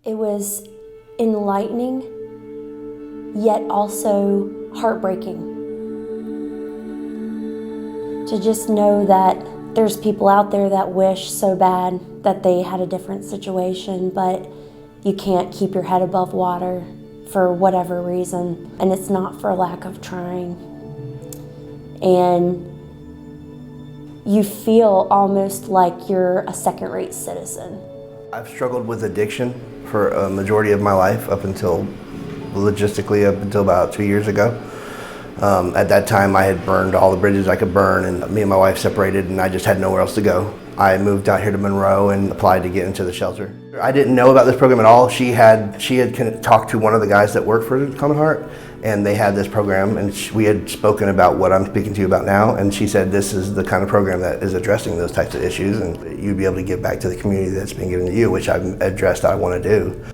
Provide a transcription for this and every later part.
It was enlightening, yet also heartbreaking. To just know that there's people out there that wish so bad that they had a different situation, but you can't keep your head above water for whatever reason, and it's not for lack of trying. And you feel almost like you're a second-rate citizen. I've struggled with addiction for a majority of my life logistically up until about 2 years ago. At that time I had burned all the bridges I could burn, and me and my wife separated and I just had nowhere else to go. I moved out here to Monroe and applied to get into the shelter. I didn't know about this program at all. She had talked to one of the guys that worked for Common Heart, and they had this program, and we had spoken about what I'm speaking to you about now, and she said this is the kind of program that is addressing those types of issues, and you'd be able to give back to the community that's been given to you, which I've addressed I want to do.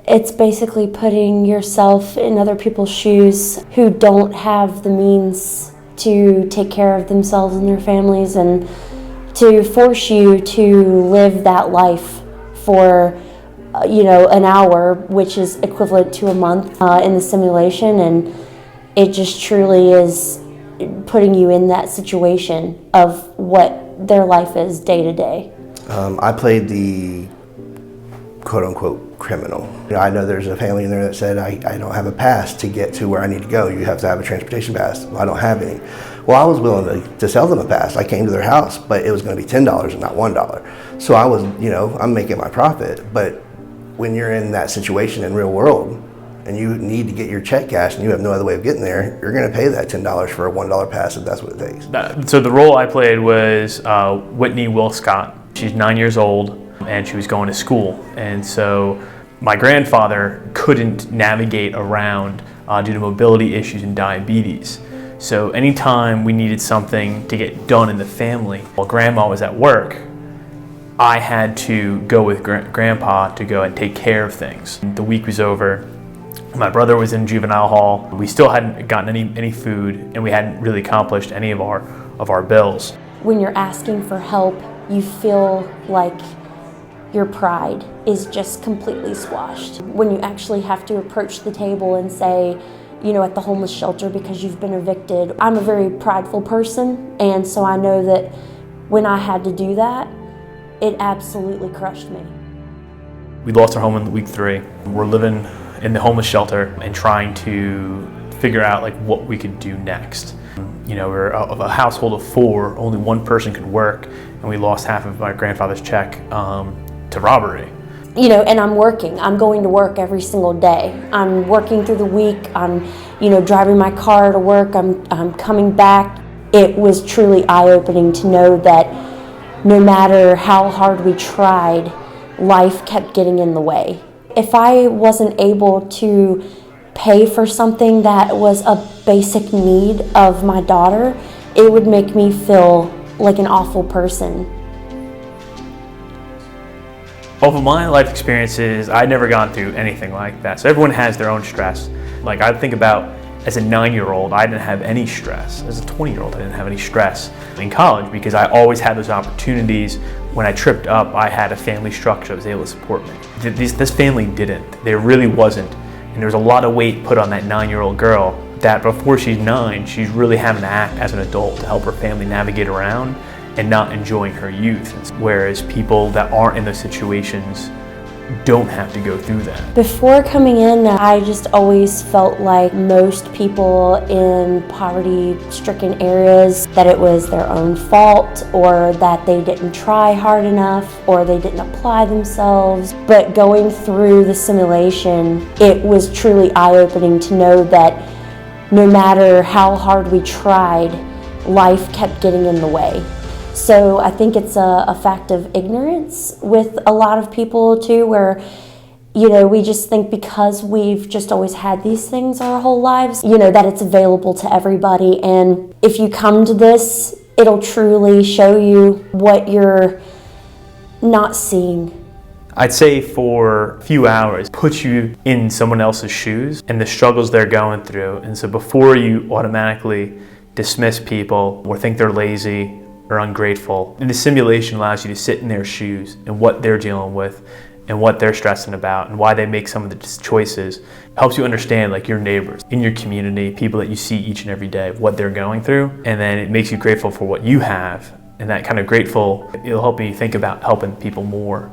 It's basically putting yourself in other people's shoes who don't have the means to take care of themselves and their families, and to force you to live that life for an hour, which is equivalent to a month in the simulation, and it just truly is putting you in that situation of what their life is day to day. I played the quote-unquote criminal. I know there's a family in there that said, I don't have a pass to get to where I need to go. You have to have a transportation pass. Well, I don't have any. Well, I was willing to sell them a pass. I came to their house, but it was going to be $10 and not $1. So I was, I'm making my profit. But when you're in that situation in real world and you need to get your check cashed and you have no other way of getting there, you're going to pay that $10 for a $1 pass if that's what it takes. So the role I played was Whitney Wilscott. She's 9 years old and she was going to school. And so my grandfather couldn't navigate around due to mobility issues and diabetes. So anytime we needed something to get done in the family, while grandma was at work, I had to go with grandpa to go and take care of things. The week was over. My brother was in juvenile hall. We still hadn't gotten any food, and we hadn't really accomplished any of our bills. When you're asking for help, you feel like your pride is just completely squashed. When you actually have to approach the table and say, at the homeless shelter because you've been evicted. I'm a very prideful person, and so I know that when I had to do that, it absolutely crushed me. We lost our home in week 3. We're living in the homeless shelter and trying to figure out what we could do next. We're a household of 4, only one person could work, and we lost half of my grandfather's check to robbery. And I'm working. I'm going to work every single day. I'm working through the week. I'm, driving my car to work. I'm coming back. It was truly eye-opening to know that no matter how hard we tried, life kept getting in the way. If I wasn't able to pay for something that was a basic need of my daughter, it would make me feel like an awful person. Over my life experiences, I'd never gone through anything like that. So everyone has their own stress. I think about as a 9-year-old, I didn't have any stress. As a 20-year-old, I didn't have any stress in college because I always had those opportunities. When I tripped up, I had a family structure that was able to support me. This family didn't. There really wasn't. And there was a lot of weight put on that 9-year-old girl that before she's 9, she's really having to act as an adult to help her family navigate around and not enjoying her youth. Whereas people that aren't in those situations don't have to go through that. Before coming in, I just always felt like most people in poverty-stricken areas, that it was their own fault, or that they didn't try hard enough, or they didn't apply themselves. But going through the simulation, it was truly eye-opening to know that no matter how hard we tried, life kept getting in the way. So I think it's a fact of ignorance with a lot of people too, where, we just think because we've just always had these things our whole lives, that it's available to everybody. And if you come to this, it'll truly show you what you're not seeing. I'd say for a few hours, put you in someone else's shoes and the struggles they're going through. And so before you automatically dismiss people or think they're lazy or ungrateful. And the simulation allows you to sit in their shoes and what they're dealing with and what they're stressing about and why they make some of the choices. It helps you understand like your neighbors in your community, people that you see each and every day, what they're going through. And then it makes you grateful for what you have. And that kind of grateful, it'll help you think about helping people more.